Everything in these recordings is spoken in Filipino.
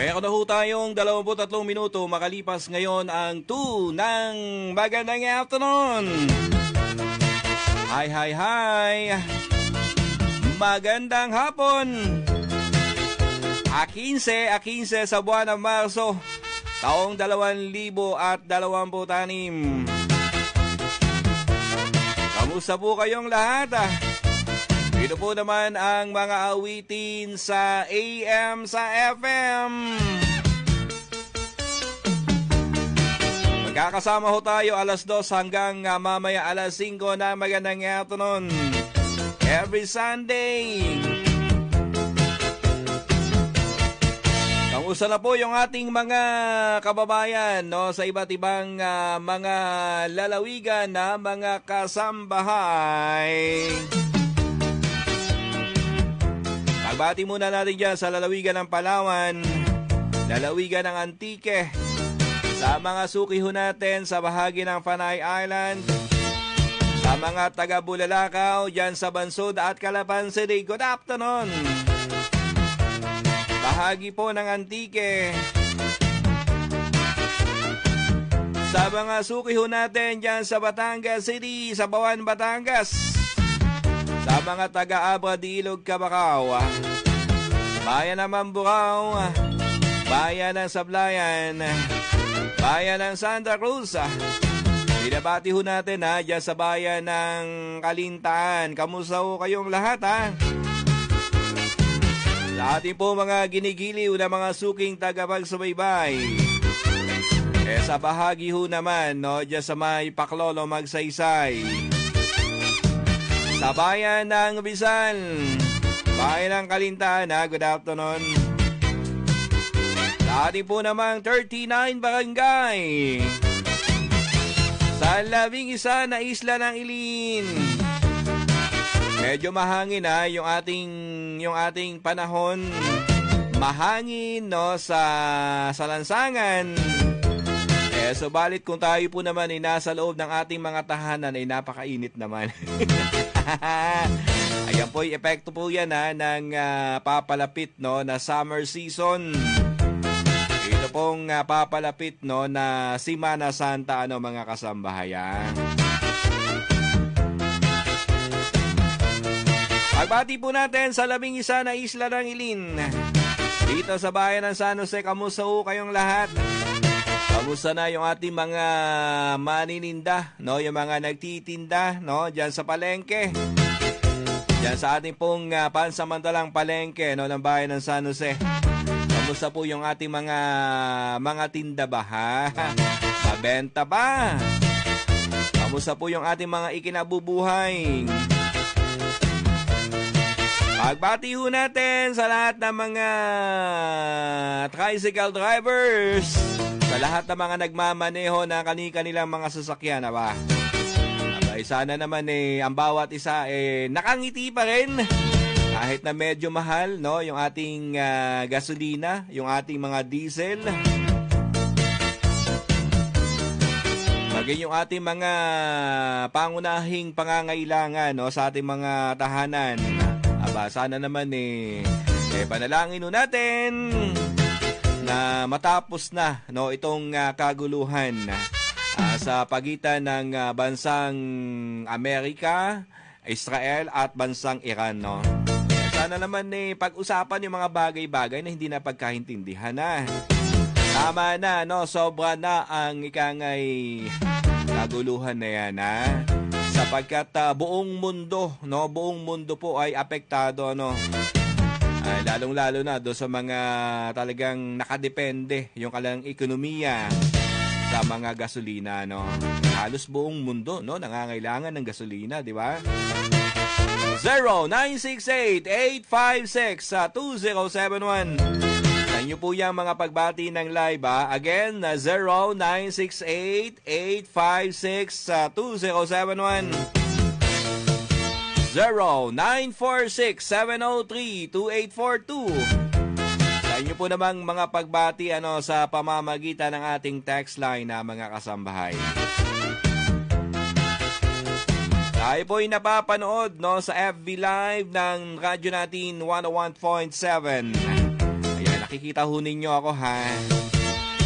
Meron na ho tayong 23 minuto makalipas ngayon ang 2 ng magandang afternoon. Hi. Magandang hapon. A 15 sa buwan ng Marso, taong 2026. Kamusta po kayong lahat? Ito po naman ang mga awitin sa AM sa FM. Magkakasama ho tayo alas 2 hanggang mamaya alas 5 na magandang afternoon. Every Sunday. Kamusta na po yung ating mga kababayan, no, sa iba't ibang mga lalawigan na mga kasambahay. Magbati muna natin dyan sa lalawigan ng Palawan, lalawigan ng Antique, sa mga suki ho natin sa bahagi ng Panay Island, sa mga taga Bulalakaw dyan sa Bansod at Calapan City. Good afternoon. Bahagi po ng Antique, sa mga suki ho natin dyan sa Batangas City, sa Bawan, Batangas, sa mga taga-Abra de Ilog, Cabacao, bayan ng Mamburao, bayan ng Sablayan, bayan ng Santa Cruz. Binabati ho natin dyan sa bayan ng Kalintaan. Kamusta ho kayong lahat Sa ating po mga ginigiliw na mga suking tagapagsubaybay. Sa bahagi ho naman, dyan sa may Paklolo, Magsaysay, sa bayan ng Rizal, bayan ng Kalintaan, good afternoon. Sa ating po namang 39 barangay, sa 11 na isla ng Ilin. Medyo mahangin yung ating panahon. Mahangin sa lansangan. Subalit kung tayo po naman ay nasa loob ng ating mga tahanan ay napakainit naman. Ayan po, epekto po yan ng papalapit na summer season. Ito pong papalapit na Semana Santa mga kasambahayan. Pagbati po natin sa 11 na isla ng Ilin. Dito sa bayan ng San Jose, kamusta ho kayong lahat? Kamusta na yung ating mga manininda, yung mga nagtitinda, diyan sa palengke. Diyan sa ating pong pansamantalang palengke, ng bayan ng San Jose. Kamusta po yung ating mga tinda ba, Mabenta ba? Kamusta po yung ating mga ikinabubuhay? Pagbati ho natin sa lahat ng mga tricycle drivers, sa lahat ng mga nagmamaneho ng kanilang mga sasakyan, ba? Sana naman ang bawat isa nakangiti pa rin kahit na medyo mahal, yung ating gasolina, yung ating mga diesel. Maging yung ating mga pangunahing pangangailangan sa ating mga tahanan. Sana naman panalangin natin na matapos na itong kaguluhan sa pagitan ng bansang Amerika, Israel at bansang Iran. Sana naman pag-usapan yung mga bagay-bagay na hindi na pagkaintindihan na. Tama na, sobra na ang ikangay kaguluhan na yan, sapagkat buong mundo po ay apektado, lalong-lalo na do sa mga talagang nakadepende yung kanilang ekonomiya sa mga gasolina, Halos buong mundo, nangangailangan ng gasolina, di ba? 0968-856-2071. Sa inyo po yung mga pagbati ng live, Again, 0968-856-2071. 0946-703-2842. Sa inyo po namang mga pagbati sa pamamagitan ng ating text line na mga kasambahay. Tayo po ay napapanood sa FB Live ng radyo natin 101.7. Ayan, nakikita ho ninyo ako ha.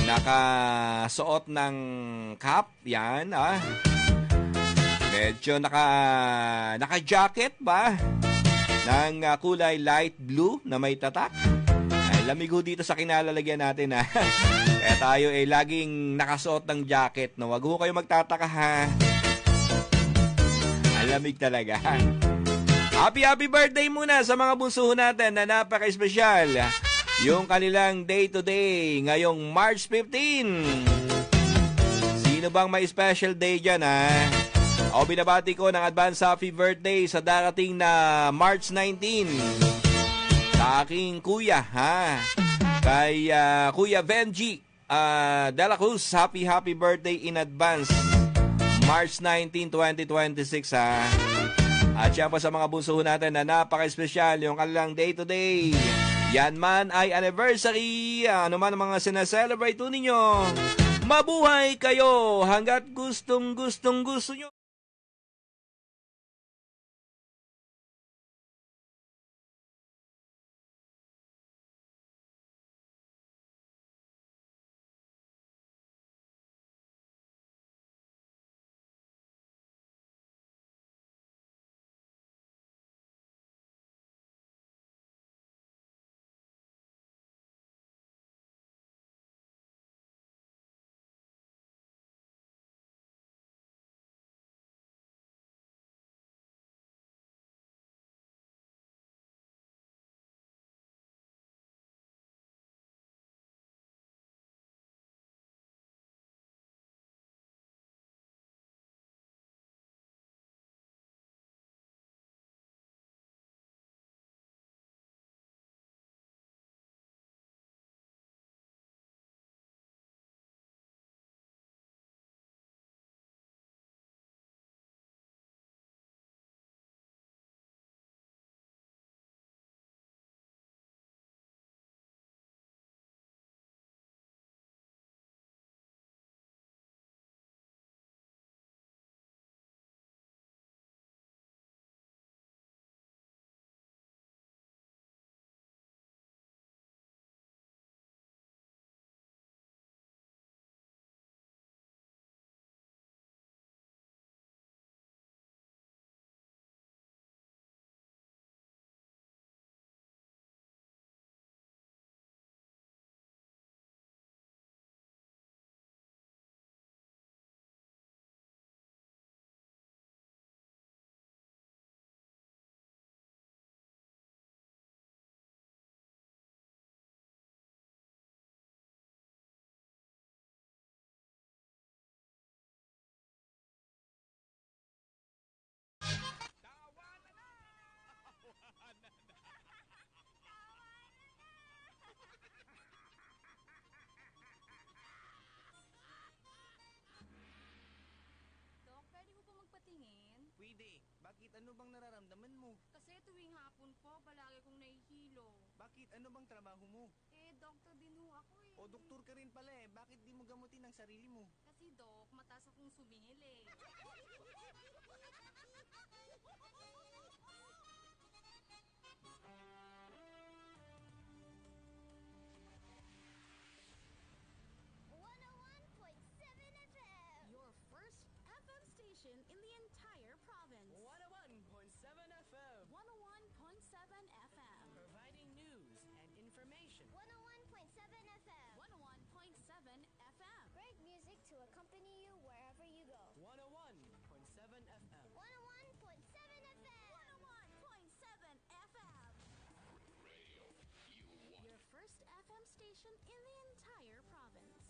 Nakasuot ng cap, yan Medyo naka-jacket ba? Ng kulay light blue na may tatak. Ay, lamig ho dito sa kinalalagyan natin ha. Kaya tayo laging nakasuot ng jacket. No? Wag ho kayo magtataka ha. Ang lamig talaga. Happy birthday muna sa mga bunso natin na napaka-espesyal. Yung kanilang day-to-day ngayong March 15. Sino bang may special day dyan O binabati ko ng advance happy birthday sa darating na March 19. Sa aking kuya Kay Kuya Benji Dela Cruz, happy birthday in advance. March 19, 2026 At siya pa sa mga bunso natin na napaka-espesyal yung kanilang day-to-day. Yan man ay anniversary, ano man ang mga sinaselebrate ninyo. Mabuhay kayo hanggat gusto nyo. Ano bang nararamdaman mo? Kasi tuwing hapon po, palagi kong nahihilo. Bakit? Ano bang trabaho mo? Doktor din ho ako O doktor ka rin pala Bakit di mo gamutin ang sarili mo? Kasi Dok, mataas akong sumingil Your first FM station in the entire province. 101.7 FM. 101.7 FM. Providing news and information. 101.7 FM. 101.7 FM. Great music to accompany you wherever you go. 101.7 FM. 101.7 FM. 101.7 FM. Your first FM station in the entire province.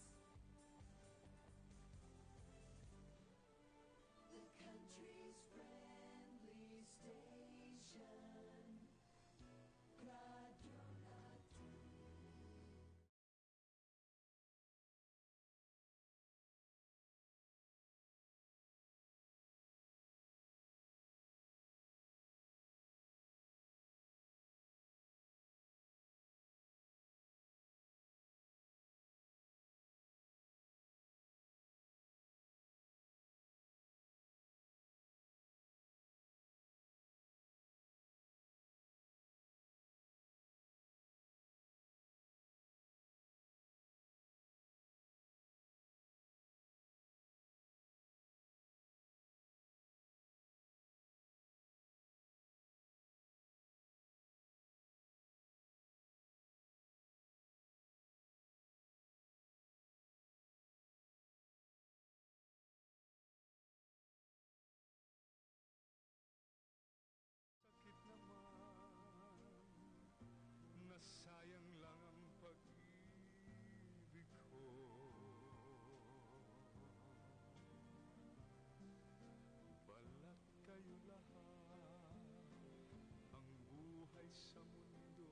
sa mundo,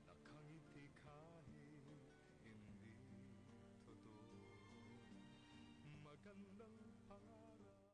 nakangiti kahit hindi totoo. Magandang pangarap.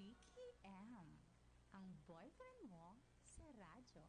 Ricky M. Ang boyfriend mo sa radyo.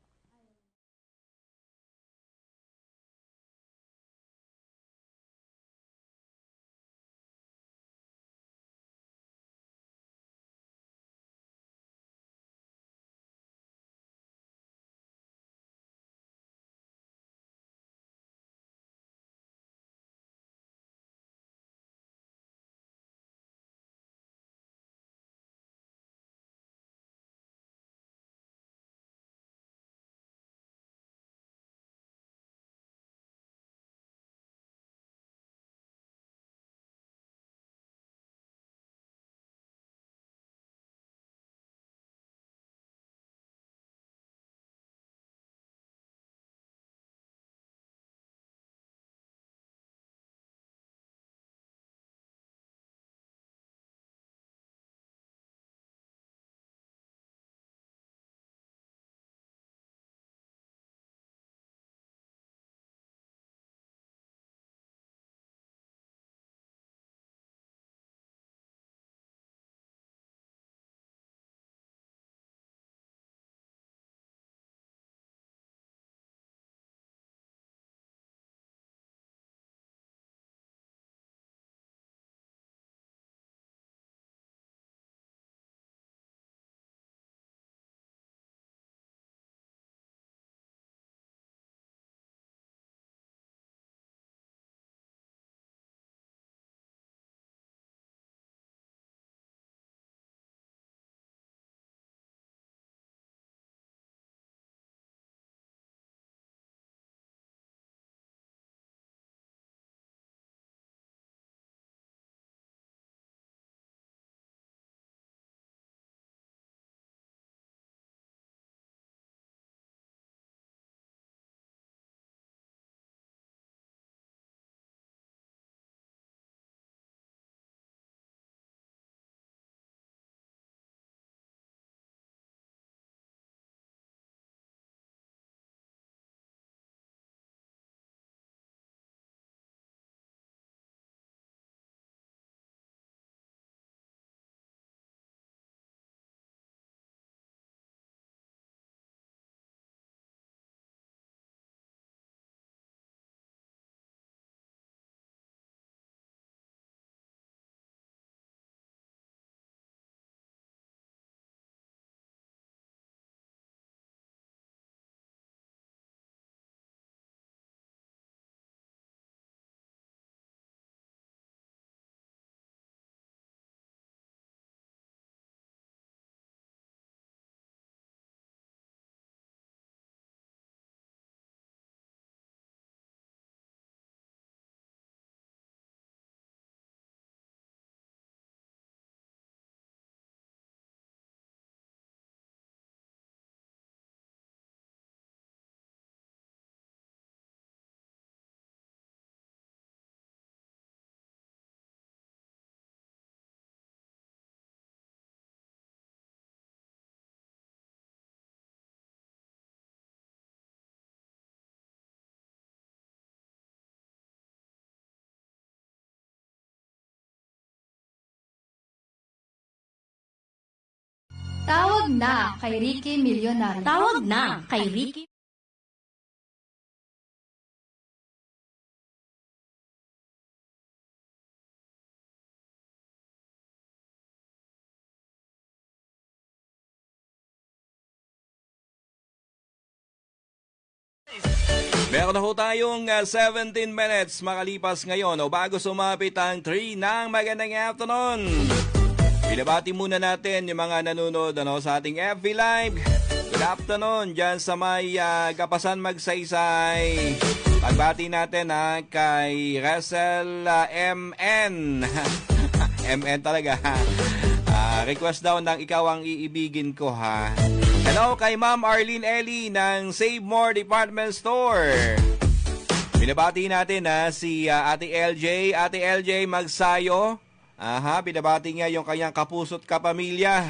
Tawag na kay Ricky Milyonaryo. Tawag na kay Ricky. Meron na ho tayong 17 minutes makalipas ngayon o bago sumapit ang 3 ng magandang afternoon. Binabati muna natin yung mga nanonood sa ating FB Live. Good afternoon dyan sa may Kapasan Magsaysay. Pagbati natin kay Resel MN. MN talaga. Request daw ng ikaw ang iibigin ko ha. Hello kay Ma'am Arlene Ellie ng Save More Department Store. Binabati natin si Ate LJ. Ate LJ Magsayo. Binabati niya yung kanyang kapusot kapamilya.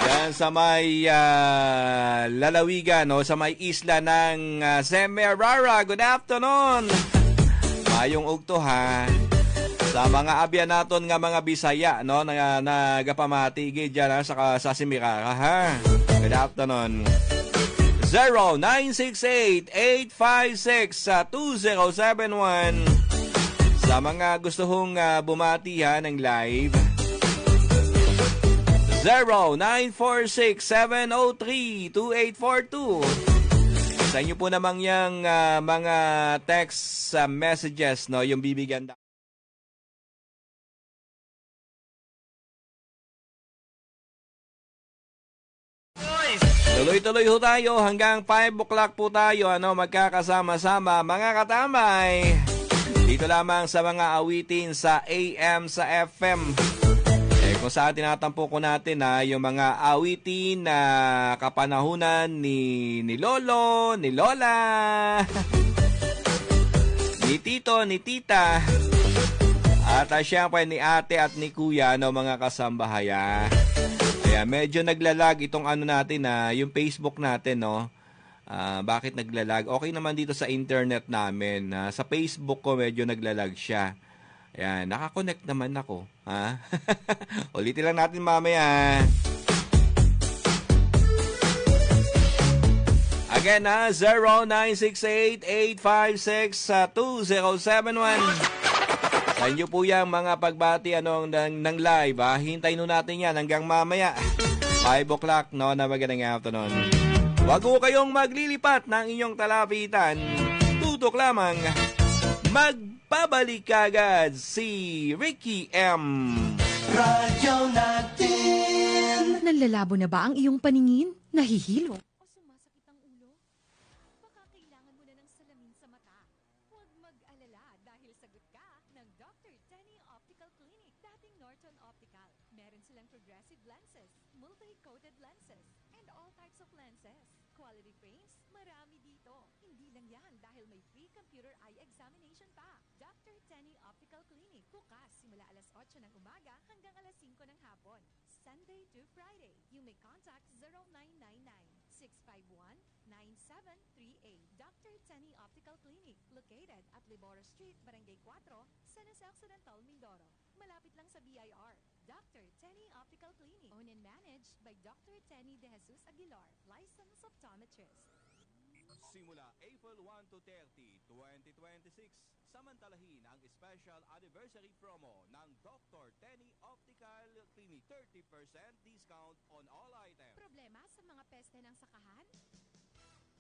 Yan sa may lalawigan sa may isla ng Semerara. Good afternoon. Mayong ugto ha. Sa mga abyan naton nga mga Bisaya, no, na nagapamati diyan sa Simirara, ha. Good afternoon. 0968-856-2071 sa mga gusto hong bumati ha ng live. 0946-703-2842. Sa inyo po namang yung mga text messages, no, yung bibigyan. Tuloy-tuloy ho tayo hanggang 5 o'clock po tayo, magkakasama-sama mga katamay. Dito lamang sa mga awitin sa AM sa FM. Kung saan tinatampo ko natin yung mga awitin na kapanahunan ni Lolo, ni Lola, ni Tito, ni Tita, at syempre ni Ate at ni Kuya, mga kasambahayan. Kaya medyo naglalag itong natin yung Facebook natin, no. Bakit naglalag? Okay naman dito sa internet namin. Sa Facebook ko medyo naglalag siya. Ayan, nakakonect naman ako. Ha? Ulitin lang natin mamaya. Again, 0968-856-2071. Sa inyo po yung mga pagbati ng live. Hintayin natin yan hanggang mamaya. 5 o'clock, no, na magandang afternoon. Huwag po kayong maglilipat ng inyong talapitan. Tutok lamang. Magbabalik agad si Ricky M. Radyo natin. Nanlalabo na ba ang iyong paningin? Nahihilo? O sumasakit ang ulo? Baka kailangan mo na ng salamin sa mata. Huwag mag-alala dahil sagot ka ng Dr. Tenny Optical Clinic, dating Norton Optical. Meron silang progressive lenses, multi-coated lenses, and all types of lenses. Quality frames, marami dito. Hindi lang yan dahil may free computer eye examination pa. Dr. Tenny Optical Clinic, bukas simula alas 8 ng umaga hanggang alas 5 ng hapon. Sunday to Friday. You may contact 0999-651-9738. Dr. Tenny Optical Clinic, located at Liboro Street, Barangay 4, San Jose Occidental, Mindoro. Malapit lang sa BIR. Dr. Tenny Optical Clinic, owned and managed by Dr. Tenny De Jesus Aguilar, licensed optometrist. Simula April 1 to 30, 2026, samantalahin ang special anniversary promo ng Dr. Tenny Optical Clinic. 30% discount on all items. Problema sa mga peste ng sakahan?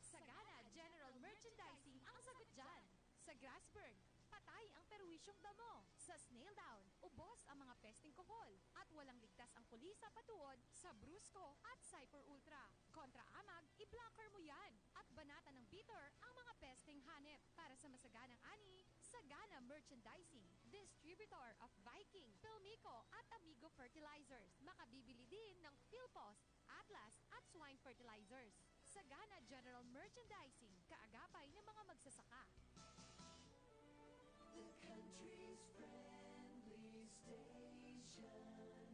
Sagana General Merchandising ang sagot dyan. Sa Grasberg, patay ang perwisyong damo. Sa Snail Down, ubos ang mga pesteng kohol. At walang ligtas ang kulisa patuod sa Brusco at Cyper Ultra. Kontra Amag, i-blocker mo yan. At banata ng bitter ang mga pesteng hanep. Para sa masaganang ani, Sagana Merchandising. Distributor of Viking, Pilmico at Amigo Fertilizers. Makabibili din ng Philpos, Atlas at Swine Fertilizers. Sagana General Merchandising, kaagapay ng mga magsasaka. The country's friendly station.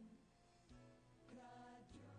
Radyo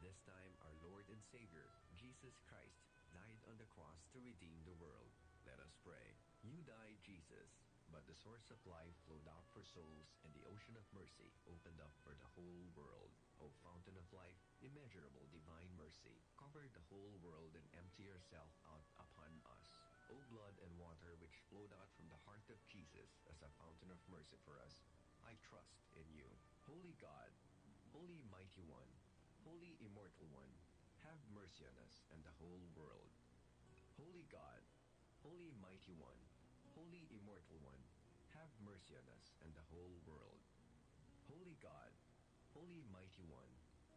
This time, our Lord and Savior, Jesus Christ, died on the cross to redeem the world. Let us pray. You died, Jesus, but the source of life flowed out for souls, and the ocean of mercy opened up for the whole world. O fountain of life, immeasurable divine mercy, cover the whole world and empty yourself out upon us. O blood and water which flowed out from the heart of Jesus as a fountain of mercy for us, I trust in you. Holy God, Holy Mighty One, Holy Immortal One, have mercy on us and the whole world. Holy God, Holy Mighty One, Holy Immortal One, have mercy on us and the whole world. Holy God, Holy Mighty One,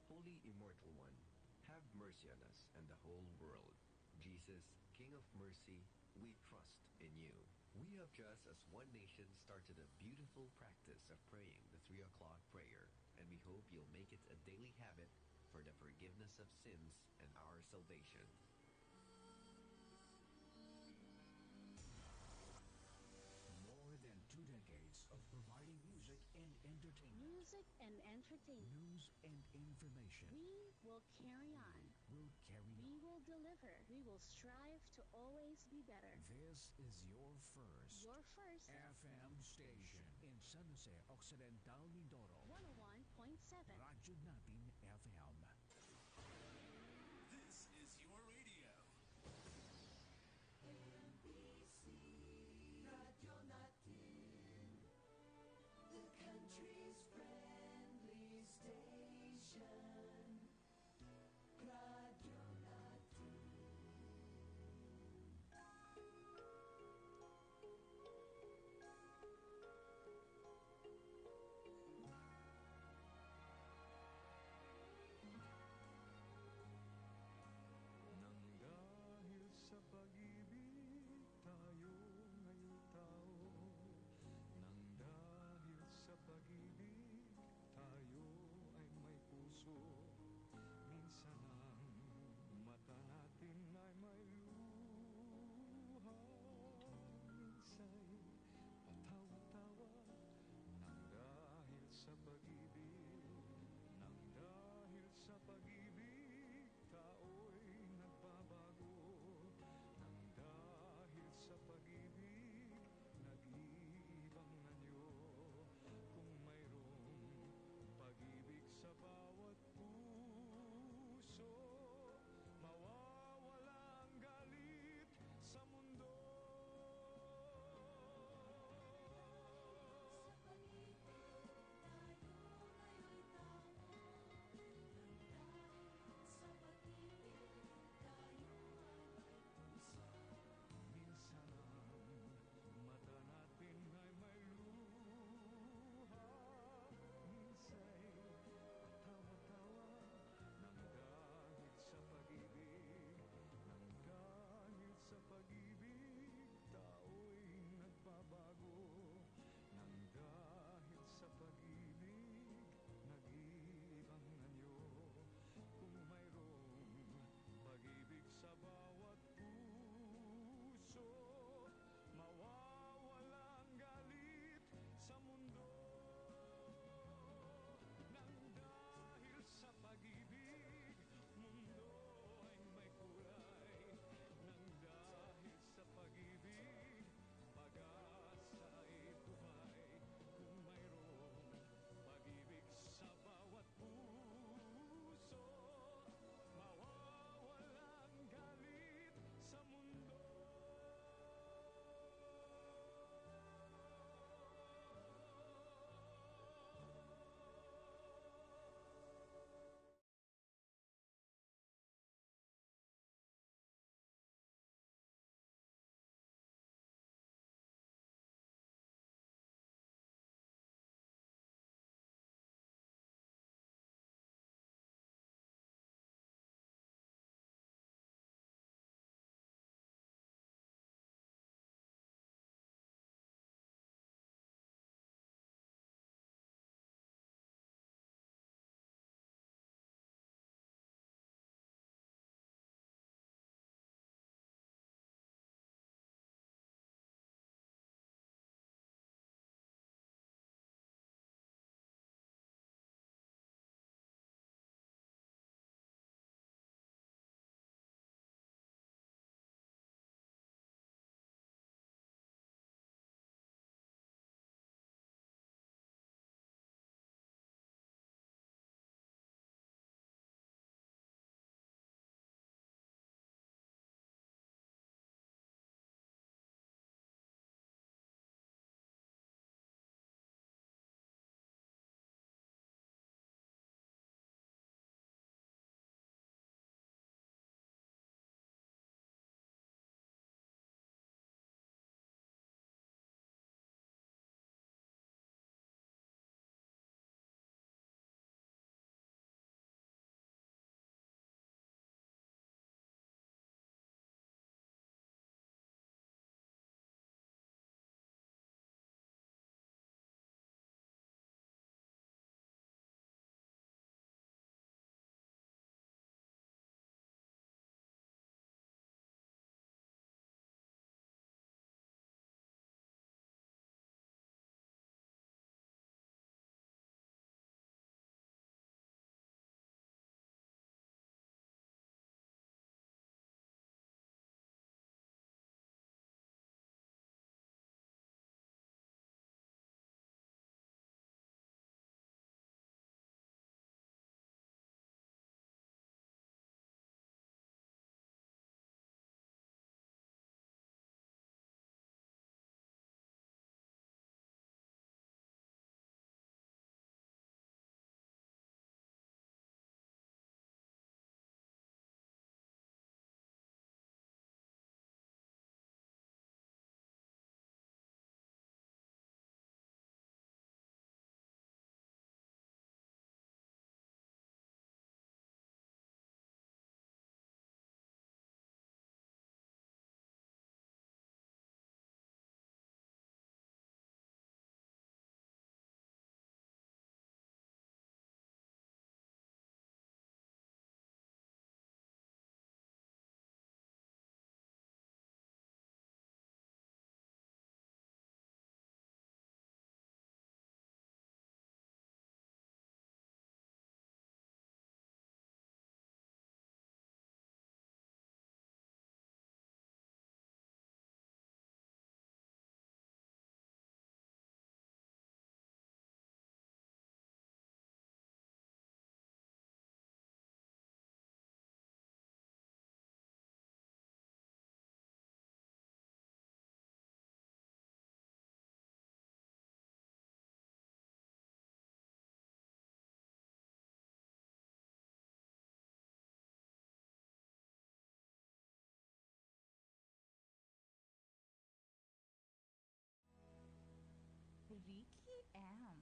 Holy Immortal One, have mercy on us and the whole world. Jesus, King of mercy, we trust in you. We of Just as One Nation started a beautiful practice of praying the 3 o'clock prayer, and we hope you'll make it a daily habit for the forgiveness of sins and our salvation. More than 2 decades of providing music and entertainment. Music and entertainment. News and information. We will carry on. Will carry We on. will deliver. We will strive to always be better. This is your first FM station in San Jose Occidental, Mindoro. 101.7 Radyo Natin FM. This is your radio. NBC Radio Natin, the country's friendly station. Radio Natin. Nang dahil sa pag-ibig tayo ngayong tao. Nang dahil sa pag-ibig tayo ay may puso. Minsan ang mata natin ay may luha. Minsa'y patawa-tawa. Nang dahil sa pag-ibig, nang dahil sa pag-ibig, tao'y nagbabago. Nang dahil sa pag-ibig, nag-iibang anyo. Kung mayroong pag-ibig sa bawat puso, Ricky M.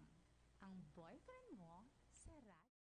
Ang boyfriend mo sa radyo.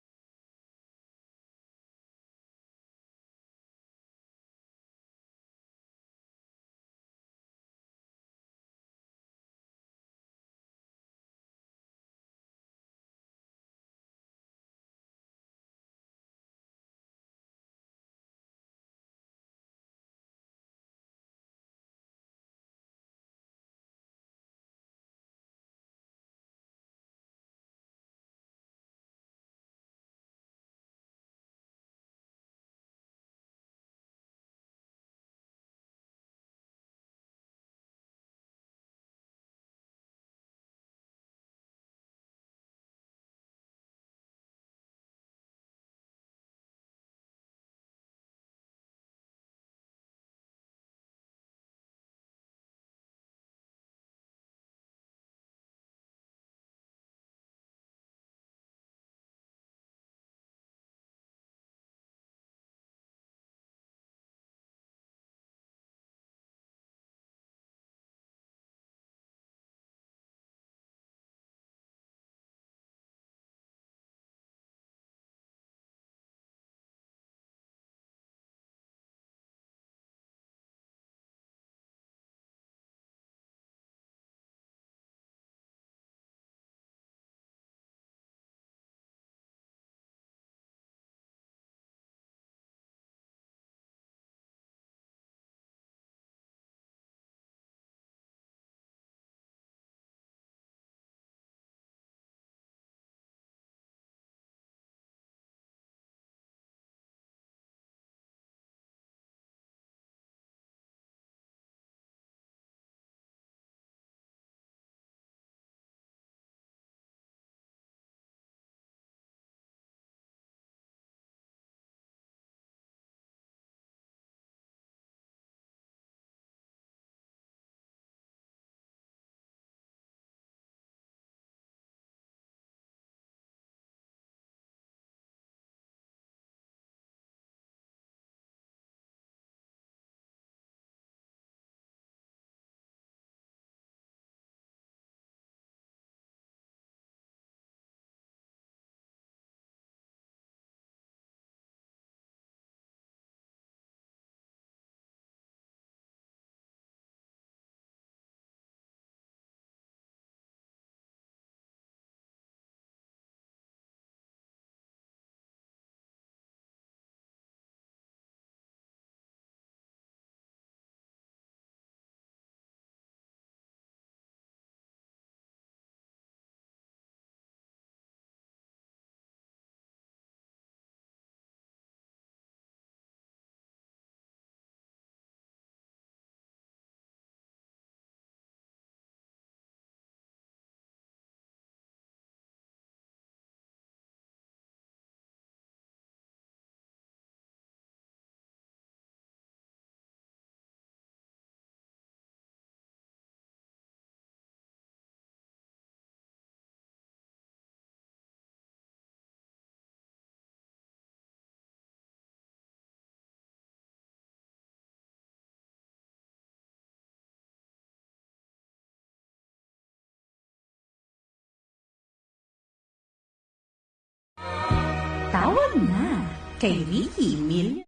Tawag na kay Ricky Million.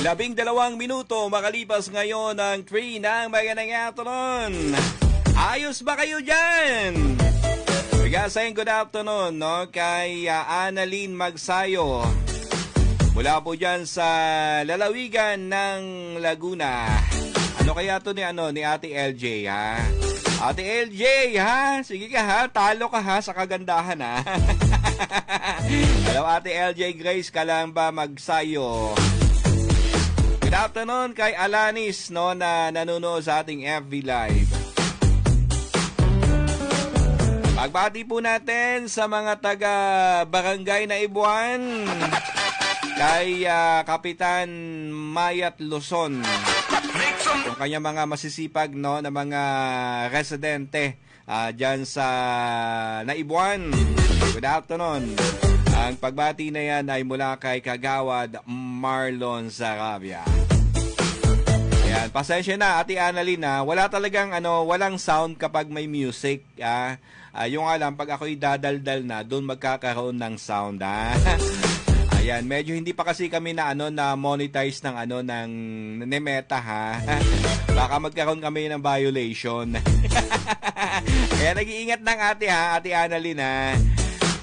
Labing 2 minuto makalipas ngayon ng 3 ng magandang afternoon. Ayos ba kayo dyan? Bigasay good afternoon no? Kay Annalyn Magsayo. Mula po dyan sa lalawigan ng Laguna. Ano kaya to ni Ate LJ ha? Ate LJ ha? Sige ka ha, talo ka ha sa kagandahan ha. Hello Ate LJ Grace Kalamba Magsayo. Good afternoon kay Alanis no, na nanonood sa ating FB Live. Pagbati po natin sa mga taga Barangay Naibuan, kay Kapitan Mayat Luzon. Yung kanyang mga masisipag no, na mga residente dyan sa Naibuan. Good afternoon. Ang pagbati na yan ay mula kay Kagawad Marlon Sarabia. Ayan, pasensya na Ate Annalyn, wala talagang walang sound kapag may music. Yung alam, pag ako'y dadaldal na, doon magkakaroon ng sound. Ayan, medyo hindi pa kasi kami na monetize ng ng Nemeta ha. Baka magkaroon kami ng violation. Kaya nag-iingat ng Ate Annalyn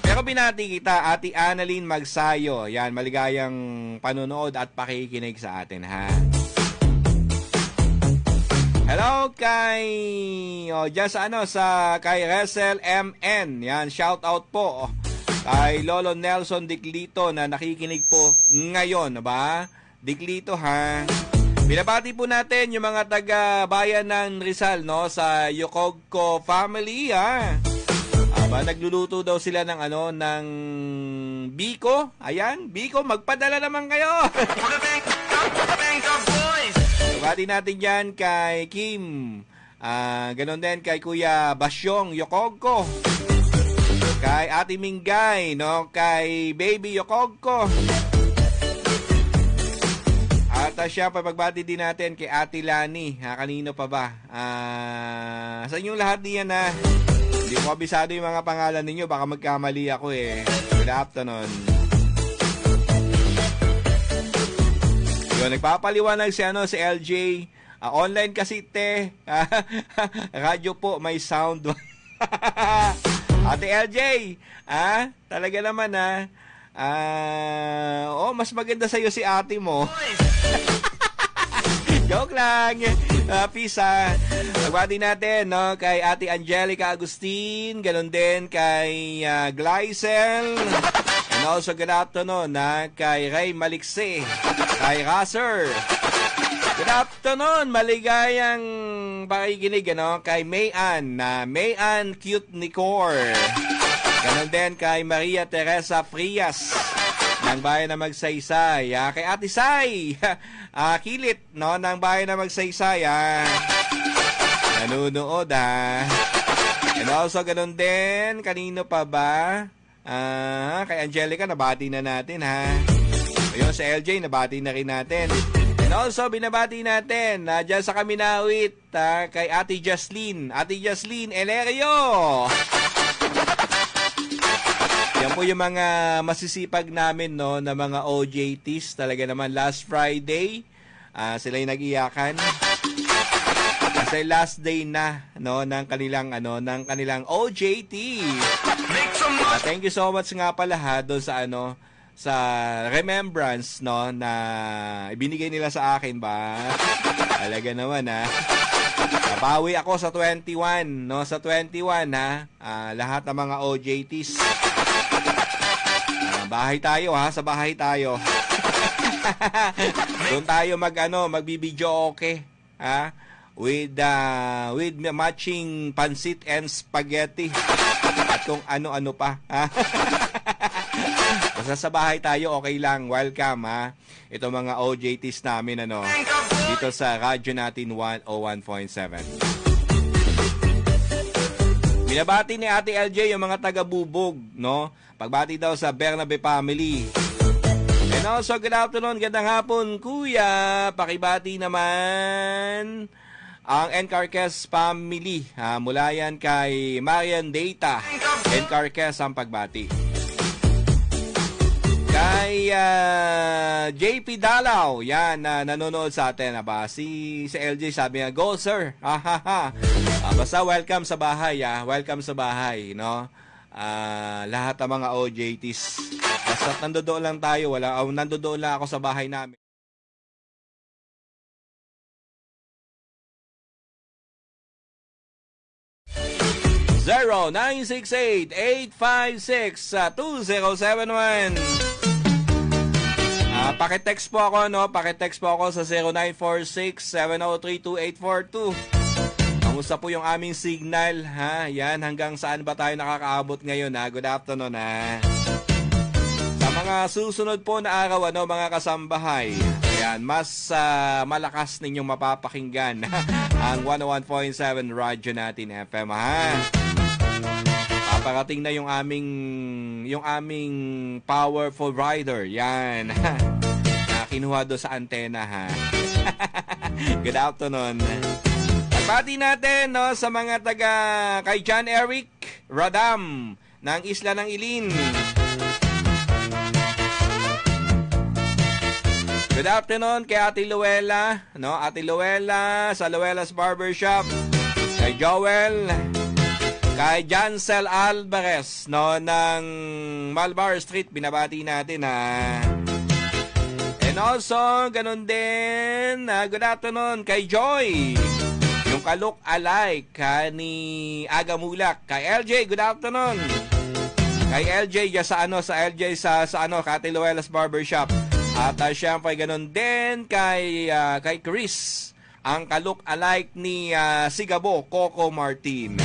Pero binati kita, Ate Annalyn Magsayo. Yan, maligayang panonood at pakikinig sa atin, ha. Hello kay dyan sa kay Resel MN. Yan, shout out po kay Lolo Nelson Diglito na nakikinig po ngayon, ba? Diglito, ha. Binabati po natin yung mga taga-bayan ng Rizal, no, sa Yokogko family, ha. Nagluluto daw sila ng ng biko. Ayan, biko, magpadala naman kayo. Bati natin dyan kay Kim. Ganon din kay Kuya Basyong Yokogko. Kay Ate Mingay, no, kay Baby Yokogko. At syempre pagbati din natin kay Ate Lani. Kanino pa ba? Sa inyong lahat diyan hindi ko abisado yung mga pangalan ninyo. Baka magkamali ako Good afternoon. Yun, nagpapaliwanag si LJ. Online kasi radyo po, may sound. Ate LJ, talaga naman mas maganda sa'yo si ate mo. Joke lang. Peace, Nagbati natin, no, kay Ate Angelica Agustin, ganun din kay Glycel, and also good afternoon kay Ray Malikse, kay Raser. Good afternoon, maligayang pakikinig kay Mayan, Mayan Cute Nicor. Ganun din kay Maria Teresa Frias ng Bayan na Magsaysay. Kay Ate Sai, Kilit, no, ng Bayan na Magsaysay. Nanunood, And also, ganun din, kanino pa ba? Kay Angelica, nabati na natin, Ayun, sa LJ, nabati na rin natin. And also, binabati natin, dyan sa Kaminawit, kay Ate Jaslyn. Ate Jaslyn Elerio. Yan po yung mga masisipag namin, no, na mga OJTs. Talaga naman, last Friday, sila yung nag-iyakan. Kasi last day na, no, ng kanilang OJT. Thank you so much nga pala doon sa remembrance, no, na ibinigay nila sa akin ba. Talaga naman, nabawi ako sa 21, no, sa 21, lahat ng mga OJTs. Bahay tayo, sa bahay tayo. Doon tayo magbibideo okay, with matching pansit and spaghetti at kung ano-ano pa. Basta sa bahay tayo, okay lang. Welcome, ito mga OJTs namin, dito sa radyo natin 101.7. Binabati ni Ate LJ yung mga taga-Bubog, no? Pagbati daw sa Bernabe family. And also, good afternoon, gandang hapon, Kuya. Pakibati naman ang Encarquez family. Mula yan kay Marian Data. Encarquez ang pagbati. Kay JP Dalaw, yan, nanonood sa atin. Si LJ sabi niya, go sir. Basta welcome sa bahay, welcome sa bahay, no? Lahat ng mga OJTs. Basta nandoon lang tayo, nandoon lang ako sa bahay namin. Zero 968-856-2071. Pakitext po ako, no? Pakitext po ako sa 0946-703-2842. Kamusta po yung aming signal, Yan, hanggang saan ba tayo nakakaabot ngayon, Good afternoon, Sa mga susunod po na araw, mga kasambahay, Ayan, mas malakas ninyong mapapakinggan ang 101.7 radyo natin FM, ha. Paparating na yung aming powerful rider. Yan. Na kinuha doon sa antena, ha. Good afternoon. Pati natin, no, sa mga taga kay John Eric Radam ng Isla ng Ilin. Good afternoon kay Ate Luella, no? Ate Luella sa Luella's Barbershop. Kay Joel, kay Jancel Alvarez, no, ng Malbar Street, binabati natin, ha. And also, ganun din, good afternoon kay Joy, yung ka-look alike ni Aga Mulak. Kay LJ, good afternoon. Kay LJ sa LJ sa Ate Luella's Barbershop. At syempre ganun din kay Chris, ang ka-look alike ni Sigabo, Coco Martin.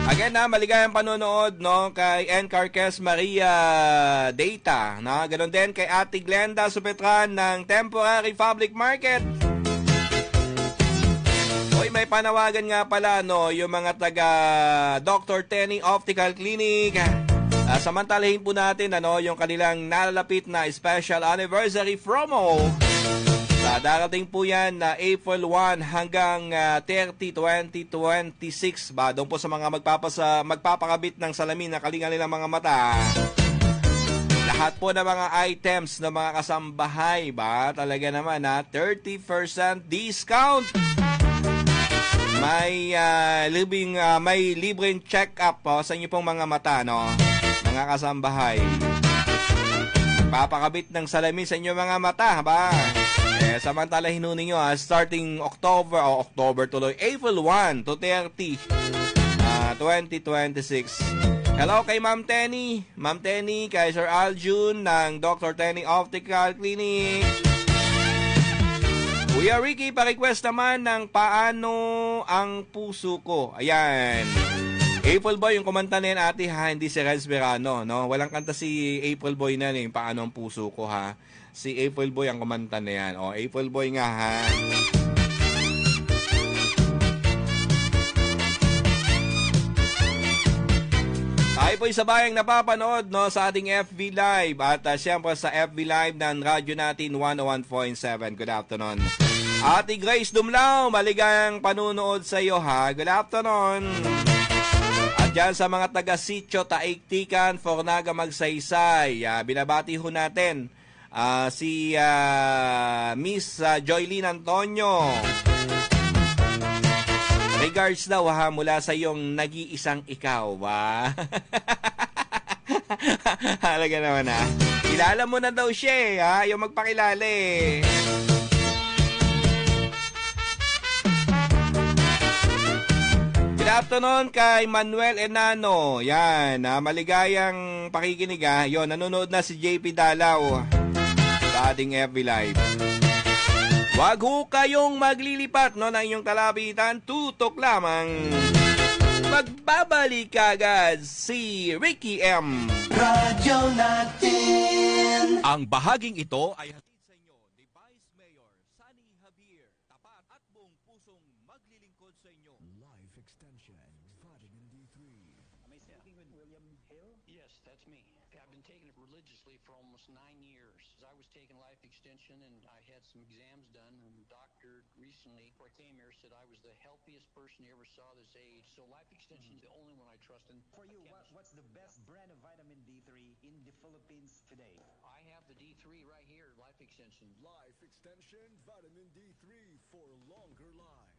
Again, maligayang panonood, no, kay Encarques Maria Data, na ganun din kay Ate Glenda Supetran ng Temporary Public Market. Hoy, may panawagan nga pala, no, yung mga taga Dr. Tenny Optical Clinic. Samantalahin po natin, yung kanilang nalalapit na special anniversary promo. Darating po yan na April 1 hanggang 30, 2026 ba? Doon po sa mga magpapakabit ng salamin na kalinga nilang mga mata. Lahat po ng mga items ng mga kasambahay ba? Talaga naman, 30% discount. May libreng check-up po sa inyo pong mga mata, no? Mga kasambahay. Papakabit ng salamin sa inyo mga mata, ba? Samantala hinunin nyo, starting October tuloy, April 1 to 30, 2026. Hello kay Ma'am Tenny. Ma'am Tenny, kay Sir Aljun ng Dr. Tenny Optical Clinic. Kuya Ricky, pa-request naman ng Paano ang Puso Ko. Ayan. April Boy, yung kumanta na yan, ate, ha? Hindi si Renz Verano, no? Walang kanta si April Boy na yung Paano ang Puso Ko, ha? Si April Boy ang kumanta na yan. O, April Boy nga, ha? Tayo po'y sabayang napapanood, no, sa ating FB Live. At siyempre sa FB Live ng radyo natin 101.7. Good afternoon. Ate Grace Dumlao, maligayang panunood sa iyo, ha? Good afternoon. At dyan sa mga taga-sityo, Taiktikan, Fornaga, Magsaysay, binabati ho natin si Miss Joylene Antonio. Regards daw, ha, mula sa iyong nag-iisang ikaw, ba? Halaga naman, ha? Kilala mo na daw siya, ha? Yung magpakilala, eh. Good afternoon kay Manuel Enano. Yan, maligayang pakikinig, ha. Yon, nanonood na si JP Dalaw sa ating FB Live. Wag ho kayong maglilipat, no, ng inyong kalabitan. Tutok lamang. Magbabalik agad si Ricky M. Radyo natin. Ang bahaging ito ay hatid sa inyo ni Vice Mayor Sunny Javier. Tapat at buong pusong maglilingkod sa inyo. Life Extension, Vitamin D3. Am I speaking with William Hill? Yes, that's me. I've been taking it religiously for almost 9 years. I was taking Life Extension and I had some exams done, and the doctor recently, before I came here, said I was the healthiest person he ever saw this age. So Life Extension is the only one I trust in. For you, what's the best brand of vitamin D3 in the Philippines today? I have the D3 right here, Life Extension. Life Extension, Vitamin D3 for longer life.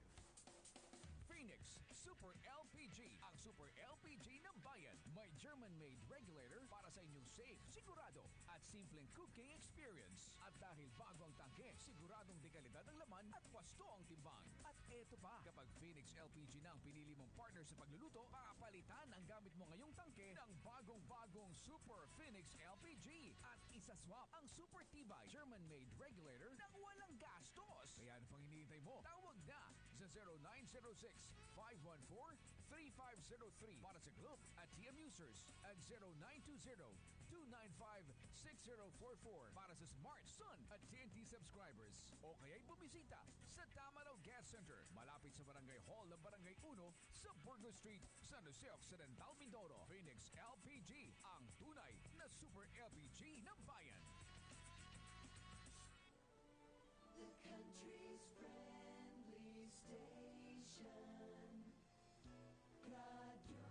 Phoenix Super LPG, ang Super LPG ng bayan. May German-made regulator para sa inyong safe, sigurado at simpleng cooking experience. At dahil bago ang tangke, siguradong dekalidad ang laman at wasto ang timbang. At eto pa, kapag Phoenix LPG na ang pinili mong partner sa pagluluto, papalitan ang gamit mo ngayong tangke ng bagong-bagong Super Phoenix LPG. At isa-swap ang Super Tibay German-made regulator nang walang gastos. Kaya ano pang hinihintay mo? Tawag na sa 0906-514-3600 0917-3503 para sa Globe at TM users at 0920-295-6044 para sa Smart Sun at TNT subscribers. O kaya'y bumisita sa Tamaraw Gas Center malapit sa Barangay Hall ng Barangay 1 sa Burgos Street, San Jose Occidental, Mindoro. Phoenix LPG, ang tunay na Super LPG ng bayan. The country's friendly station. Radio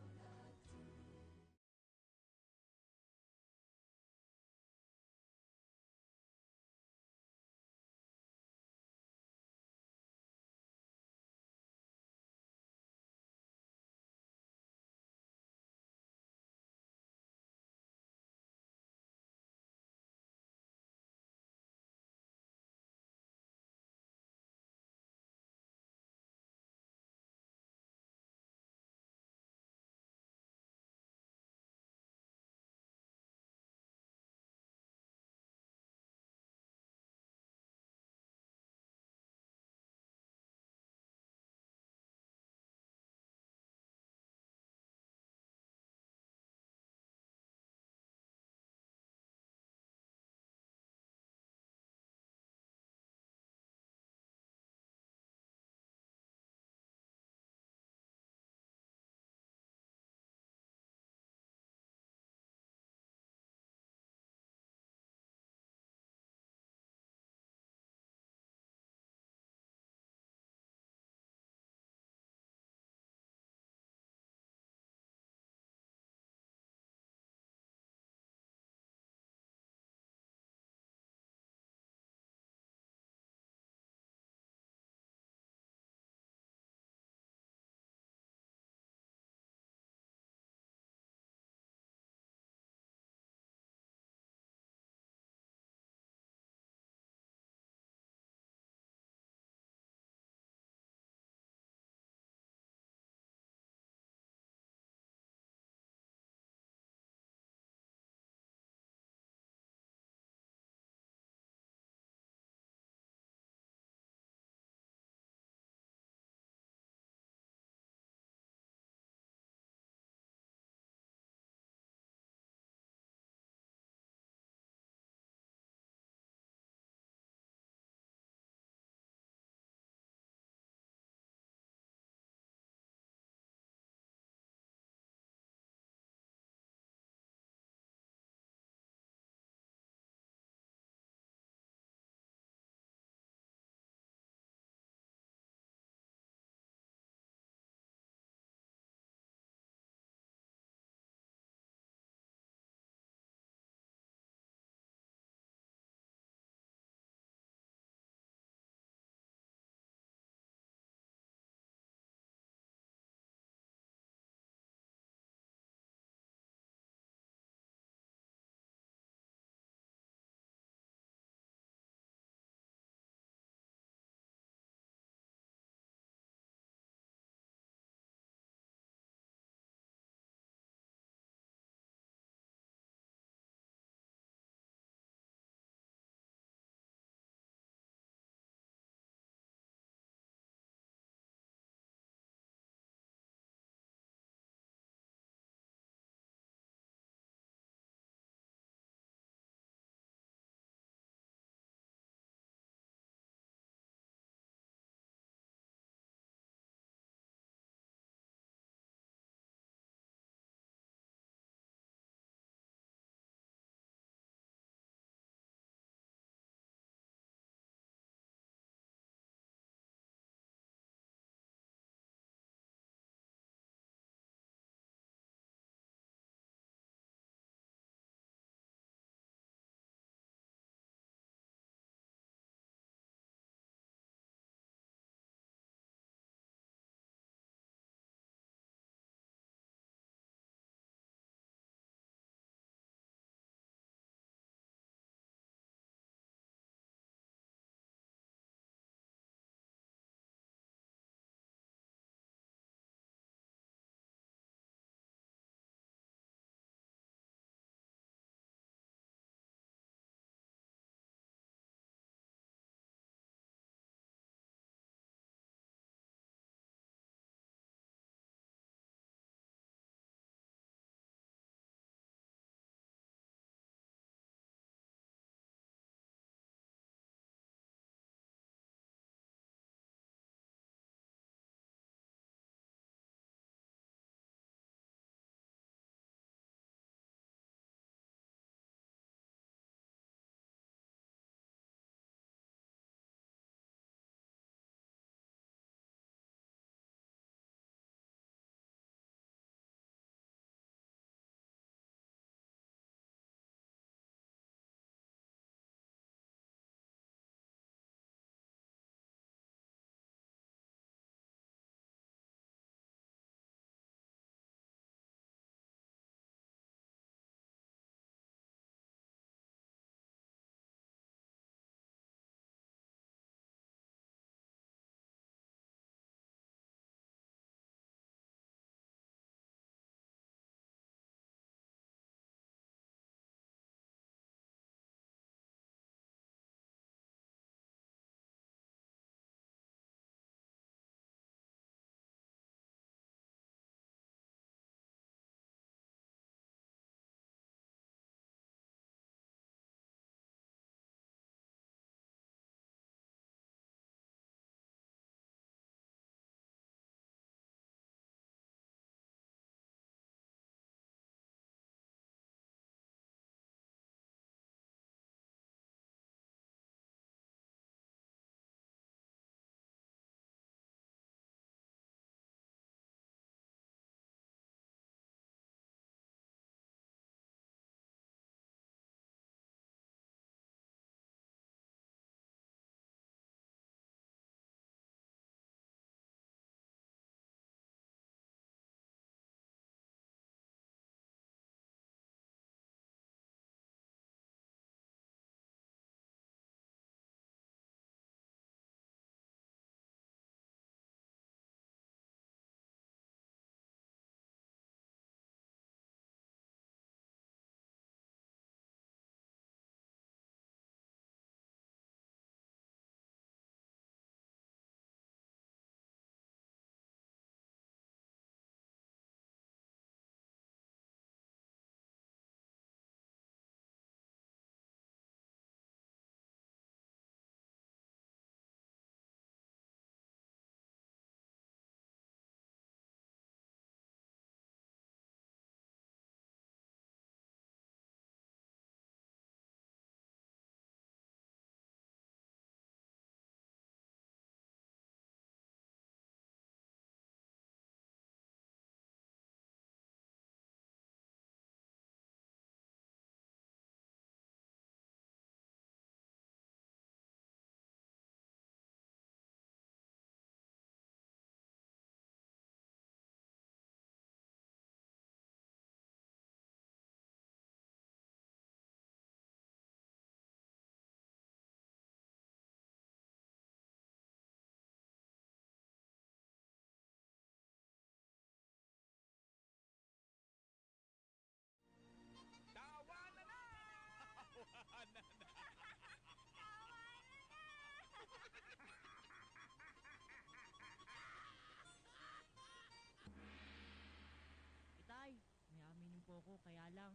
ako, kaya lang,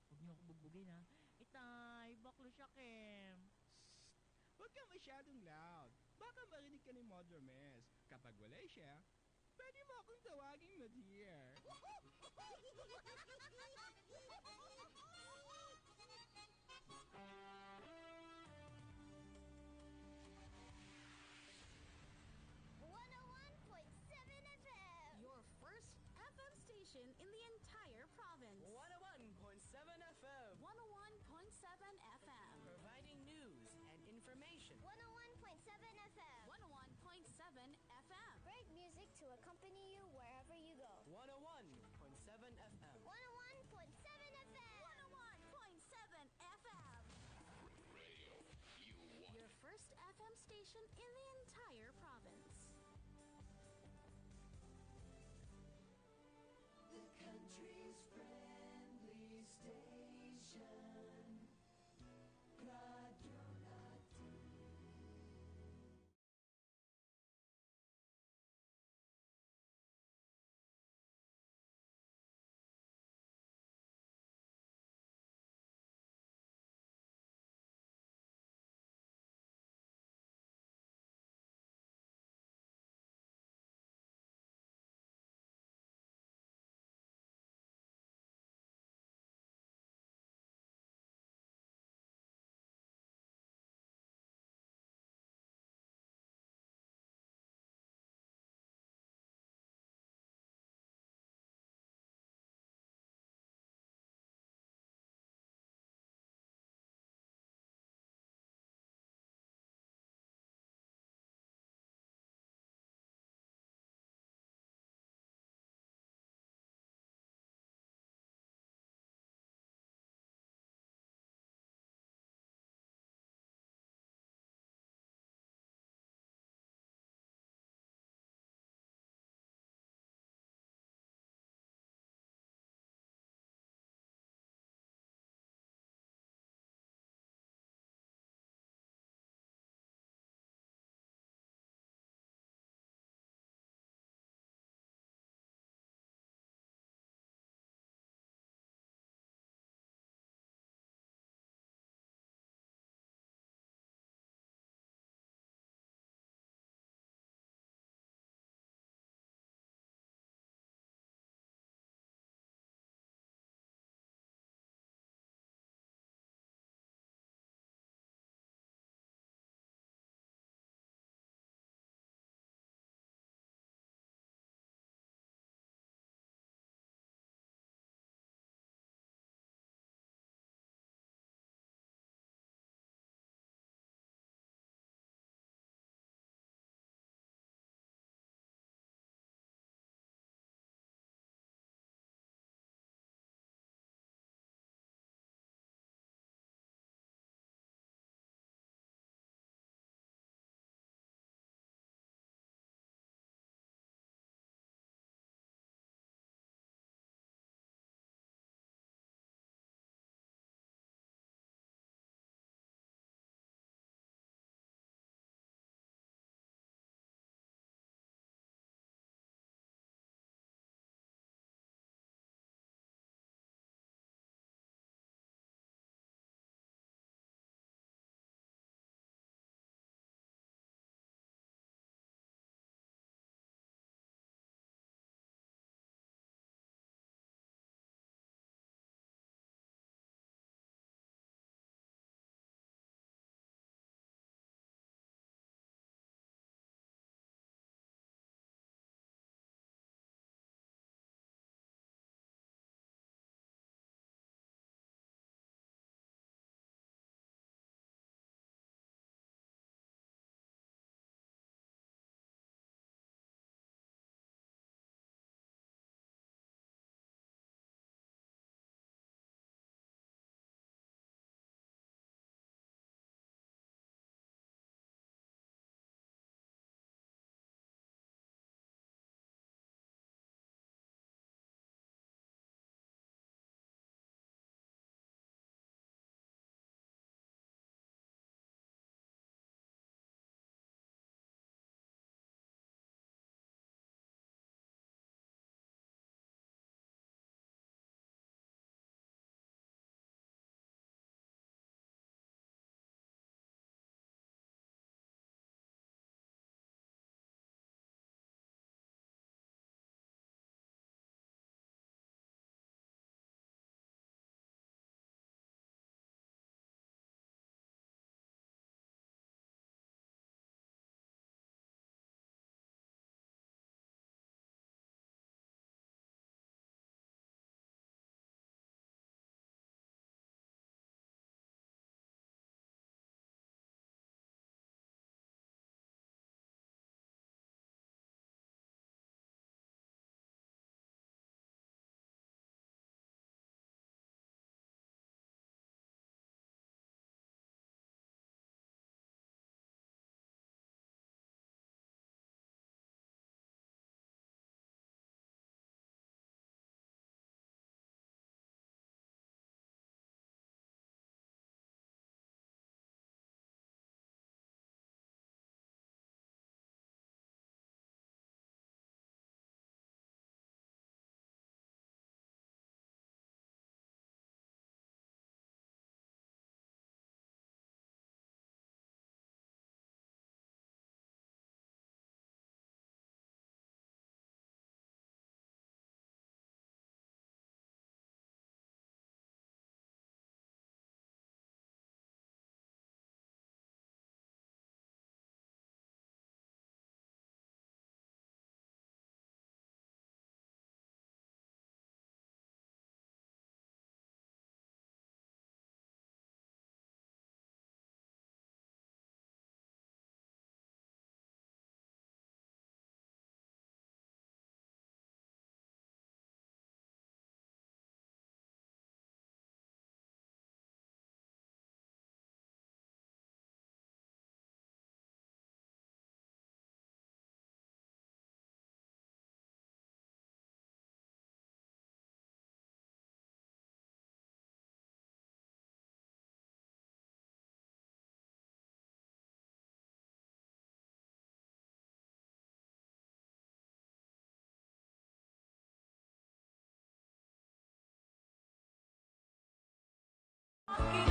huwag niyo ako bugbugin ha. Itay, baklo siya, Kem. Huwag ka masyadong loud. Baka marinig ka ni Mother Mess. Kapag wala siya, pwede mo akong tawaging my dear. Your first FM station in the entire province. 101.7 FM. 101.7 FM. Providing news and information. 101.7 FM. 101.7 FM. Great music to accompany you wherever you go. 101.7 FM. 101.7 FM. 101.7 FM. Your first FM station in the entire province. The country's friendly station. Radio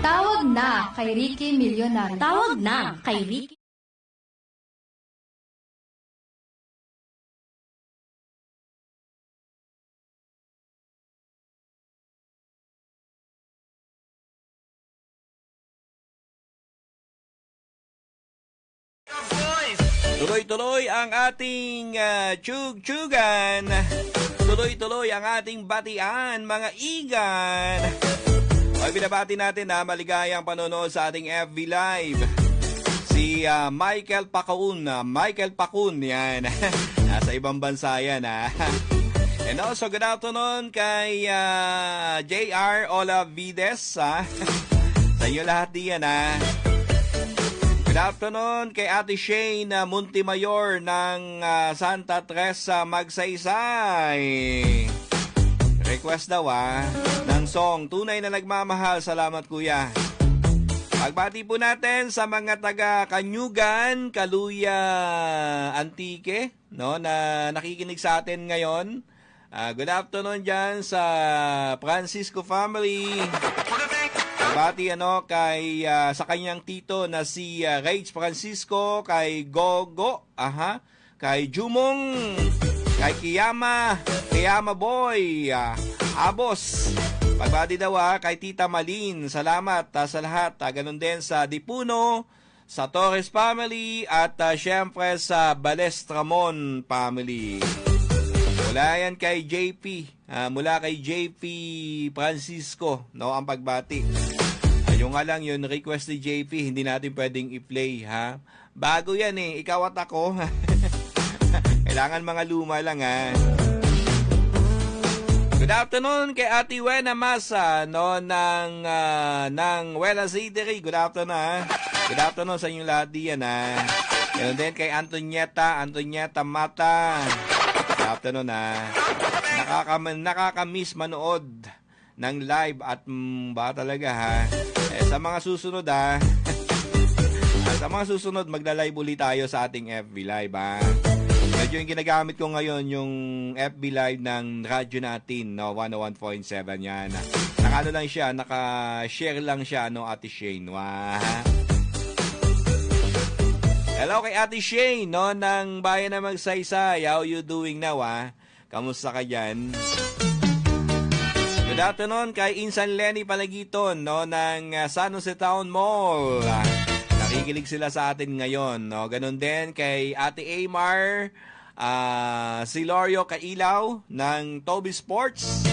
Tawag na kay Ricky Milyonaryo. Tawag na kay Ricky. Tuloy-tuloy ang ating tug-tugan. Tuloy-tuloy ang ating batian, mga igan. Ay, binabati natin na maligayang panonood sa ating FB Live. Si Michael Pacun. Michael Pacun, yan. Nasa ibang bansa yan, ha. And also, good afternoon kay JR Olavides, ha. Sa inyo lahat diyan, ha. Good afternoon kay Ate Shane Muntimayor ng Santa Teresa Magsaysay. Request daw ng song Tunay na Nagmamahal. Salamat kuya. Pagbati po natin sa mga taga Kanyugan, Kaluya, Antique, no, na nakikinig sa atin ngayon. Good afternoon dyan sa Francisco family. Bati kay sa kanyang tito na si Rage Francisco, kay Gogo, kay Jumong, kay Kiyama Boy, Abos. Pagbati daw kay Tita Malin. Salamat sa lahat. Ganun din sa Dipuno, sa Torres family at syempre sa Balestramon family. Mula yan kay JP, mula kay JP Francisco, no, ang pagbati. Yung nga lang yun, request ni JP, hindi natin pwedeng i-play, ha? Bago yan ikaw at ako. Kailangan mga luma lang, ha? Good afternoon kay Ate Wena Masa, no, ng Wela City. Good afternoon, ha? Good afternoon sa inyong lahat diyan, ha? Ganun din kay Antonieta Mata. Good afternoon, ha? Nakakamiss manood ng live at ba talaga, ha? Sa mga susunod, sa mga susunod, magla-live ulit tayo sa ating FB Live, ha? Medyo yung ginagamit ko ngayon, yung FB Live ng radyo natin, no? 101.7 yan. Nakano lang siya, naka-share lang siya, no, Ate Shane, Hello kay Ate Shane, no, ng Bayan na Magsaysay. How you doing now, Kamusta ka dyan? Good afternoon kay Insan Lenny Palagiton, no, ng San Jose Town Mall. Nakikinig sila sa atin ngayon, no. Ganun din kay Ate Amar, si Lorio Kailaw ng Toby Sports.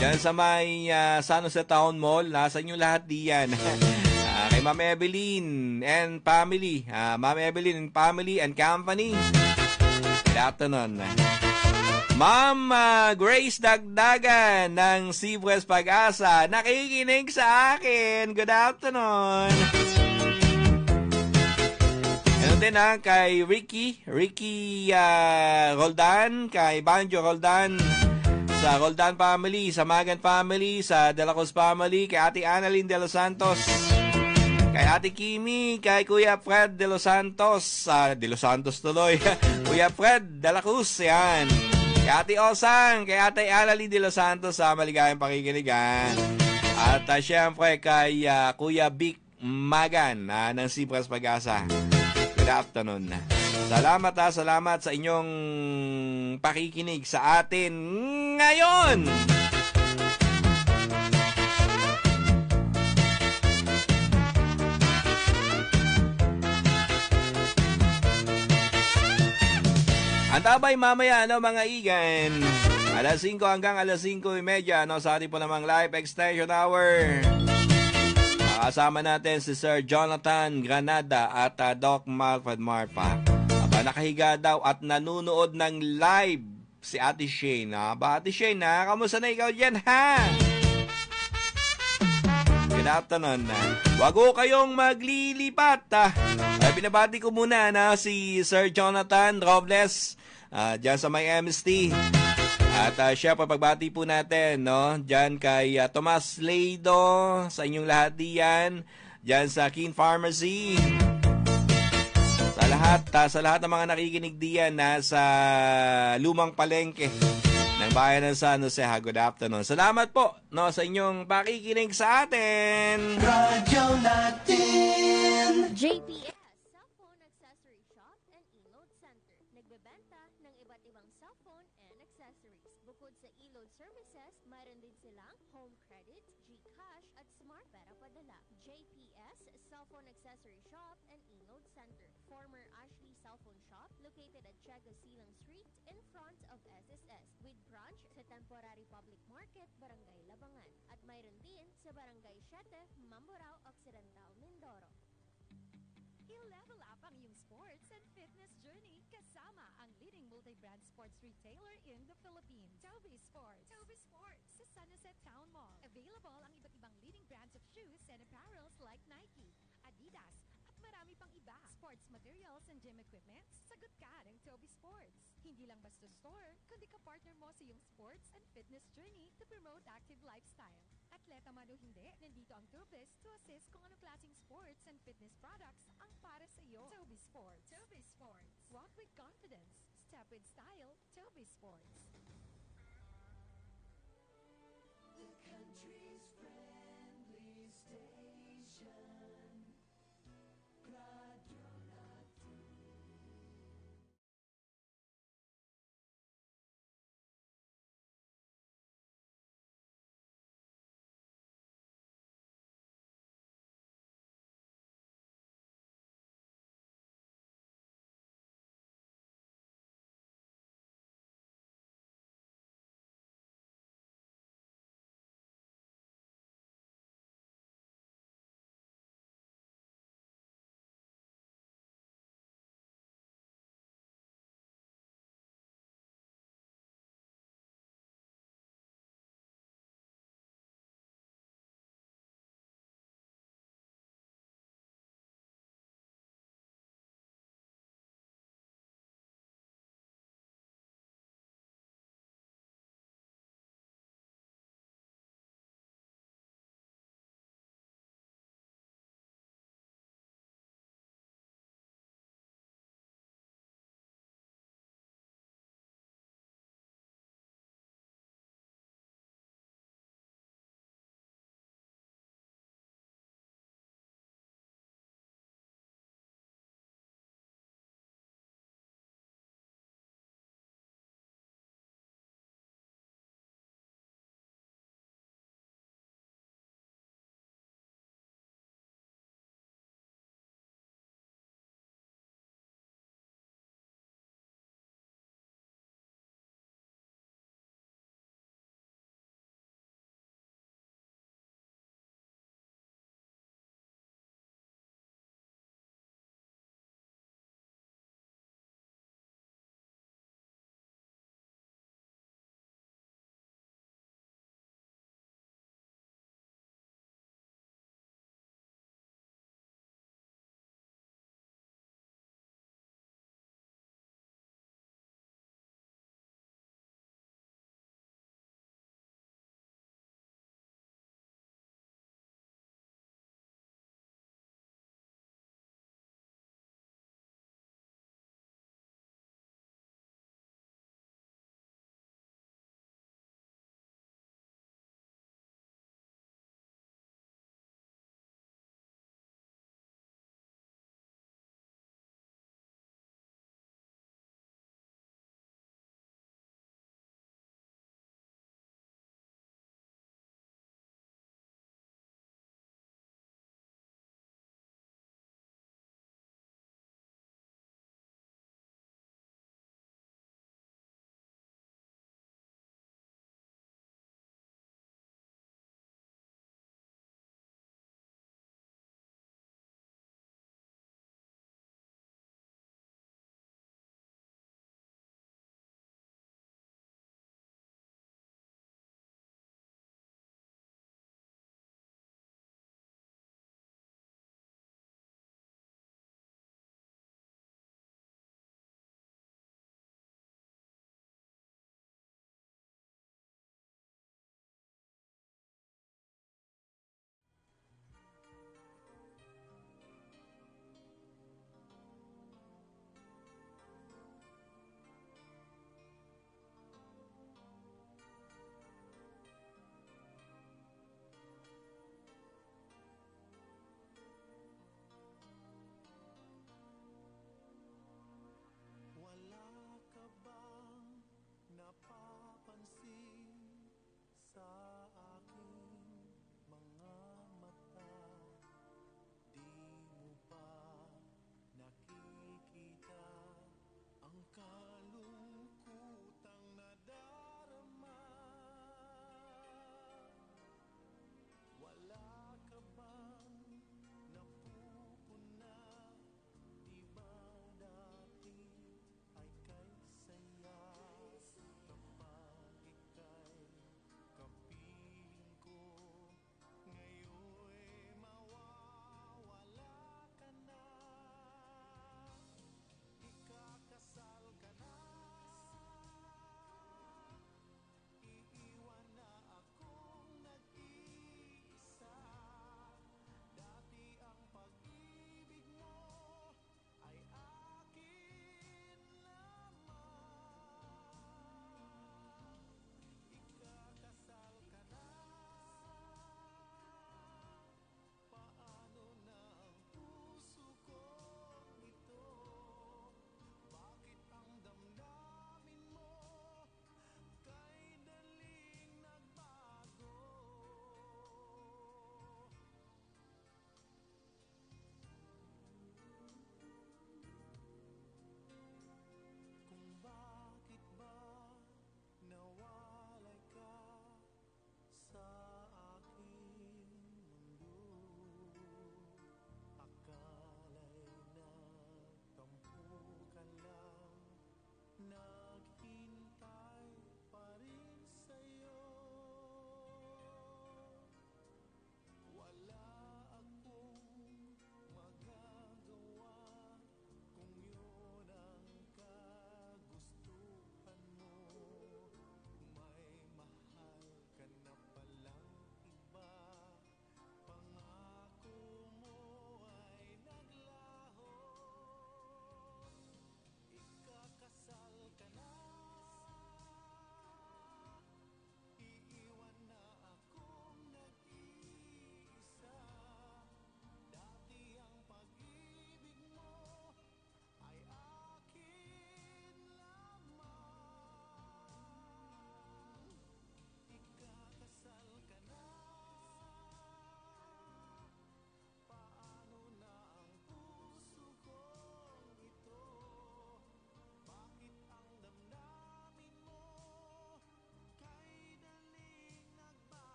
Diyan sa may San Jose Town Mall, nasa inyo lahat diyan. Kay Ma'am Evelyn and family, Ma'am Evelyn and family and company. Good afternoon. Ma'am Grace Dagdagan ng Seawest Pag-asa, nakikinig sa akin. Good afternoon. Ano din kay Ricky Roldan, kay Banjo Roldan, sa Roldan family, sa Magan family, sa De La Cruz family, kay Ate Annalyn De Los Santos, kay Ate Kimi, kay Kuya Fred De Los Santos, De Los Santos tuloy, Kuya Fred De La Cruz, yan. Kay Ate Osang, kay Ate Annalyn De Los Santos, maligayang pakikinig, At syempre kay Kuya Vic Magan ng Seawest Pag-asa. Good afternoon. Salamat salamat sa inyong pakikinig sa atin ngayon. Antabay mamaya, mga igan. Alas 5 hanggang alas 5:30, sa ating po namang live extension hour. Kasama natin si Sir Jonathan Granada at Doc Malfred Marpa. Nakahiga daw at nanunood ng live si Ate Shane. Ate Shane, kamusta na ikaw dyan, Good afternoon. Wag ko kayong maglilipat. Binabati ko muna si Sir Jonathan Robles dyan sa may MST. At siya pagbati po natin, dyan kay Tomas Leido, sa inyong lahat diyan, dyan sa King Pharmacy. Sa lahat ng mga nakikinig diyan sa Lumang Palengke. ng bayan ng San Jose. Good afternoon. Salamat po no, sa inyong pakikinig sa atin. Radyo natin. JPS Cellphone Accessory Shop and E-Load Center. Nagbebenta ng iba't ibang cellphone and accessories. Bukod sa e-load services, mayroon din silang home credit, GCash at smart pera padala. JPS Cellphone Accessory Shop and E-Load Center. Former Ashley Cellphone Shop located at Chaga Silang Street in front of SSS with branch sa Temporary Public Market, Barangay Labangan. At mayroon din sa Barangay 7, Mamburao Occidental, Mindoro. I-level up ang iyong sports and fitness journey kasama ang leading multi-brand sports retailer in the Philippines, Toby Sports. Toby Sports sa San Jose Town Mall. Available ang iba't ibang leading brands of shoes and apparels like Nike, Adidas, at marami pang iba. Sports materials and gym equipment, sagot ka ng Toby Sports. Hindi lang basta store, kundi ka-partner mo sa iyong sports and fitness journey to promote active lifestyle. Atleta man o hindi, nandito ang Tobis to assist kung anong klaseng sports and fitness products ang para sa iyo. Toby Sports. Toby Sports. Walk with confidence. Step with style. Toby Sports. The country's friendly station.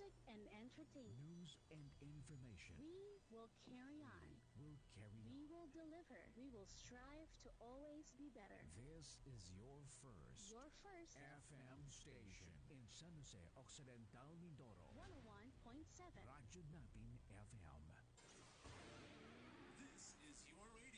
music and entertainment. News and information. We will carry on. Will carry We on. will deliver. We will strive to always be better. This is your first Your first FM station in San Jose Occidental, Mindoro. 101.7. Radyo natin FM. This is your radio.